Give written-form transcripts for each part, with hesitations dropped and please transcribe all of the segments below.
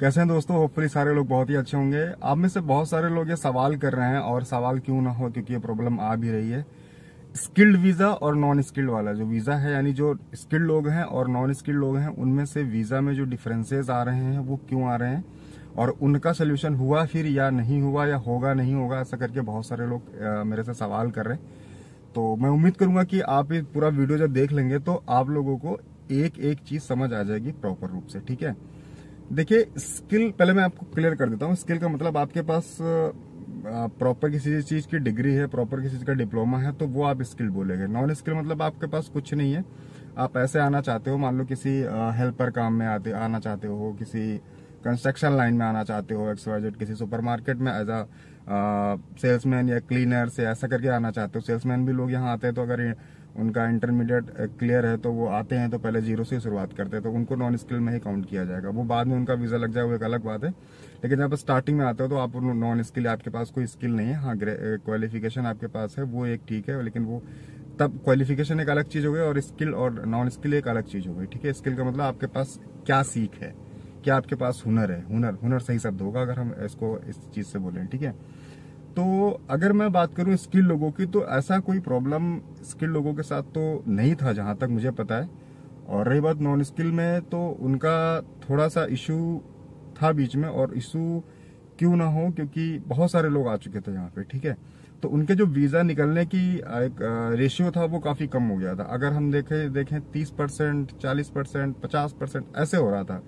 कैसे हैं दोस्तों? होपफुली सारे लोग बहुत ही अच्छे होंगे। आप में से बहुत सारे लोग ये सवाल कर रहे हैं, और सवाल क्यों ना हो, क्योंकि ये प्रॉब्लम आ भी रही है। स्किल्ड वीजा और नॉन स्किल्ड वाला जो वीजा है, यानी जो स्किल्ड लोग हैं और नॉन स्किल्ड लोग हैं, उनमें से वीजा में जो डिफरेंसेस आ रहे हैं वो क्यों आ रहे हैं, और उनका सोल्यूशन हुआ फिर या नहीं हुआ, या होगा नहीं होगा, ऐसा करके बहुत सारे लोग मेरे से सवाल कर रहे हैं। तो मैं उम्मीद करूंगा कि आप ये पूरा वीडियो जब देख लेंगे तो आप लोगों को एक एक चीज समझ आ जाएगी प्रॉपर रूप से। ठीक है, देखिए स्किल पहले मैं आपको क्लियर कर देता हूँ। स्किल का मतलब आपके पास प्रॉपर किसी चीज की डिग्री है, प्रॉपर किसी चीज का डिप्लोमा है, तो वो आप स्किल बोलेंगे। नॉन स्किल मतलब आपके पास कुछ नहीं है, आप ऐसे आना चाहते हो, मान लो किसी हेल्पर काम में आना चाहते हो, किसी कंस्ट्रक्शन लाइन में आना चाहते हो, XYZ किसी सुपरमार्केट में एज अ सेल्समैन या क्लीनर से ऐसा करके आना चाहते हो। सेल्समैन भी लोग यहाँ आते हैं, तो अगर उनका इंटरमीडिएट क्लियर है तो वो आते हैं, तो पहले जीरो से शुरुआत करते हैं, तो उनको नॉन स्किल में ही काउंट किया जाएगा। वो बाद में उनका वीजा लग जाए वो एक अलग बात है, लेकिन जब स्टार्टिंग में आते हो तो आप नॉन स्किल, आपके पास कोई स्किल नहीं है। हाँ, क्वालिफिकेशन आपके पास है वो एक ठीक है, लेकिन वो तब क्वालिफिकेशन एक अलग चीज हो गई और स्किल और नॉन स्किल एक अलग चीज हो गई। ठीक है, स्किल का मतलब आपके पास क्या सीख है, क्या आपके पास हुनर है। हुनर सही शब्द होगा अगर हम इसको इस चीज से बोलें। ठीक है, तो अगर मैं बात करूं स्किल लोगों की, तो ऐसा कोई प्रॉब्लम स्किल लोगों के साथ तो नहीं था जहां तक मुझे पता है। और रही बात नॉन स्किल में, तो उनका थोड़ा सा इशू था बीच में, और इशू क्यों ना हो, क्योंकि बहुत सारे लोग आ चुके थे यहाँ पे। ठीक है, तो उनके जो वीजा निकलने की एक रेशियो था वो काफी कम हो गया था। अगर हम देखें 30%, 40%, 50% ऐसे हो रहा था।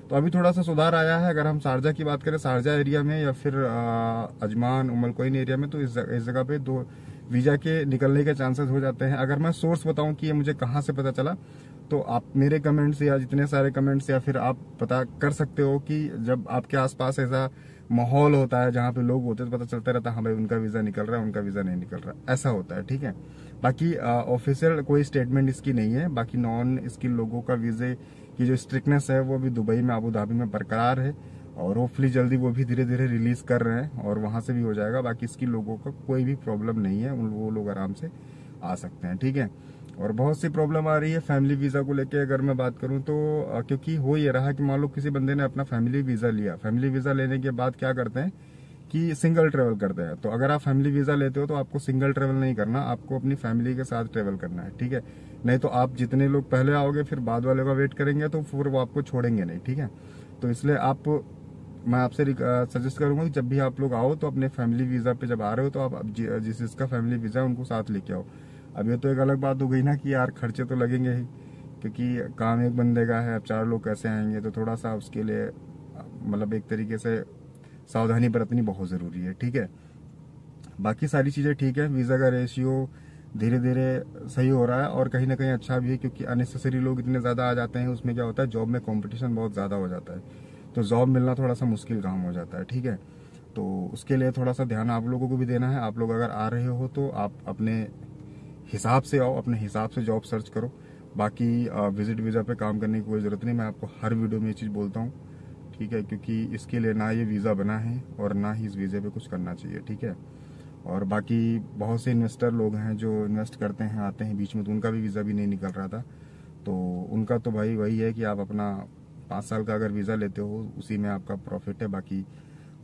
तो अभी थोड़ा सा सुधार आया है। अगर हम शारजा की बात करें, शारजा एरिया में या फिर अजमान उमल कोइन एरिया में, तो इस जगह पे दो वीजा के निकलने के चांसेस हो जाते हैं। अगर मैं सोर्स बताऊं कि ये मुझे कहाँ से पता चला, तो आप मेरे कमेंट्स या जितने सारे कमेंट्स, या फिर आप पता कर सकते हो कि जब आपके आसपास ऐसा माहौल होता है जहाँ पे लोग होते हैं, तो पता चलता रहता है हाँ भाई उनका वीजा निकल रहा है, उनका वीजा नहीं निकल रहा, ऐसा होता है। ठीक है, बाकी ऑफिशियल कोई स्टेटमेंट इसकी नहीं है। बाकी नॉन स्किल लोगों का वीजे की जो स्ट्रिक्टनेस है वो भी दुबई में, अबू धाबी में बरकरार है, और होपफुली जल्दी वो भी धीरे धीरे रिलीज कर रहे हैं और वहां से भी हो जाएगा। बाकी स्किल लोगों का कोई भी प्रॉब्लम नहीं है, वो लोग आराम से आ सकते हैं। ठीक है, और बहुत सी प्रॉब्लम आ रही है फैमिली वीजा को लेके। अगर मैं बात करूं तो क्योंकि हो ये रहा कि मान लो किसी बंदे ने अपना फैमिली वीजा लिया, फैमिली वीजा लेने के बाद क्या करते हैं कि सिंगल ट्रेवल करते हैं। तो अगर आप फैमिली वीजा लेते हो तो आपको सिंगल ट्रेवल नहीं करना, आपको अपनी फैमिली के साथ ट्रेवल करना है। ठीक है, नहीं तो आप जितने लोग पहले आओगे फिर बाद वाले का वेट करेंगे, तो फिर वो आपको छोड़ेंगे नहीं। ठीक है, तो इसलिए मैं आपसे सजेस्ट करूंगा कि जब भी आप लोग आओ तो अपने फैमिली वीजा पे जब आ रहे हो तो आप जिसका फैमिली वीजा है उनको साथ लेके आओ। अब ये तो एक अलग बात हो गई ना कि यार खर्चे तो लगेंगे ही, क्योंकि काम एक बंदे का है, अब 4 लोग कैसे आएंगे, तो थोड़ा सा उसके लिए मतलब एक तरीके से सावधानी बरतनी बहुत जरूरी है। ठीक है, बाकी सारी चीजें ठीक है। वीजा का रेशियो धीरे धीरे सही हो रहा है, और कहीं ना कहीं अच्छा भी है, क्योंकि अननेसेसरी लोग इतने ज्यादा आ जाते हैं। उसमें क्या होता है, जॉब में कंपटीशन बहुत ज्यादा हो जाता है, तो जॉब मिलना थोड़ा सा मुश्किल काम हो जाता है। ठीक है, तो उसके लिए थोड़ा सा ध्यान आप लोगों को भी देना है। आप लोग अगर आ रहे हो तो आप अपने हिसाब से आओ, अपने हिसाब से जॉब सर्च करो। बाकी विजिट वीजा पे काम करने की कोई जरूरत नहीं, मैं आपको हर वीडियो में ये चीज बोलता हूँ। ठीक है, क्योंकि इसके लिए ना ये वीजा बना है और ना ही इस वीजे पे कुछ करना चाहिए। ठीक है, और बाकी बहुत से इन्वेस्टर लोग हैं जो इन्वेस्ट करते हैं, आते हैं बीच में, तो उनका भी वीजा भी नहीं निकल रहा था। तो उनका तो भाई वही है कि आप अपना 5 साल का अगर वीजा लेते हो उसी में आपका प्रॉफिट है। बाकी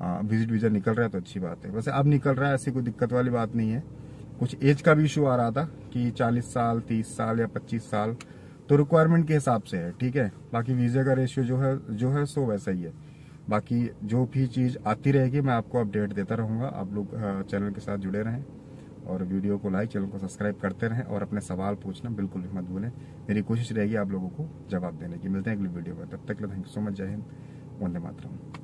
विजिट वीजा निकल रहा है तो अच्छी बात है। वैसे अब निकल रहा है, ऐसी कोई दिक्कत वाली बात नहीं है। कुछ एज का भी इशू आ रहा था कि 40 साल, 30 साल या 25 साल, तो रिक्वायरमेंट के हिसाब से है। ठीक है, बाकी वीजा का रेशियो जो है सो वैसा ही है। बाकी जो भी चीज आती रहेगी मैं आपको अपडेट देता रहूंगा। आप लोग चैनल के साथ जुड़े रहें, और वीडियो को लाइक, चैनल को सब्सक्राइब करते रहें, और अपने सवाल पूछना बिल्कुल भी मत भूलें। मेरी कोशिश रहेगी आप लोगों को जवाब देने की। मिलते हैं अगली वीडियो में, तब तक के लिए थैंक यू सो मच। जय हिंद, वंदे मातरम।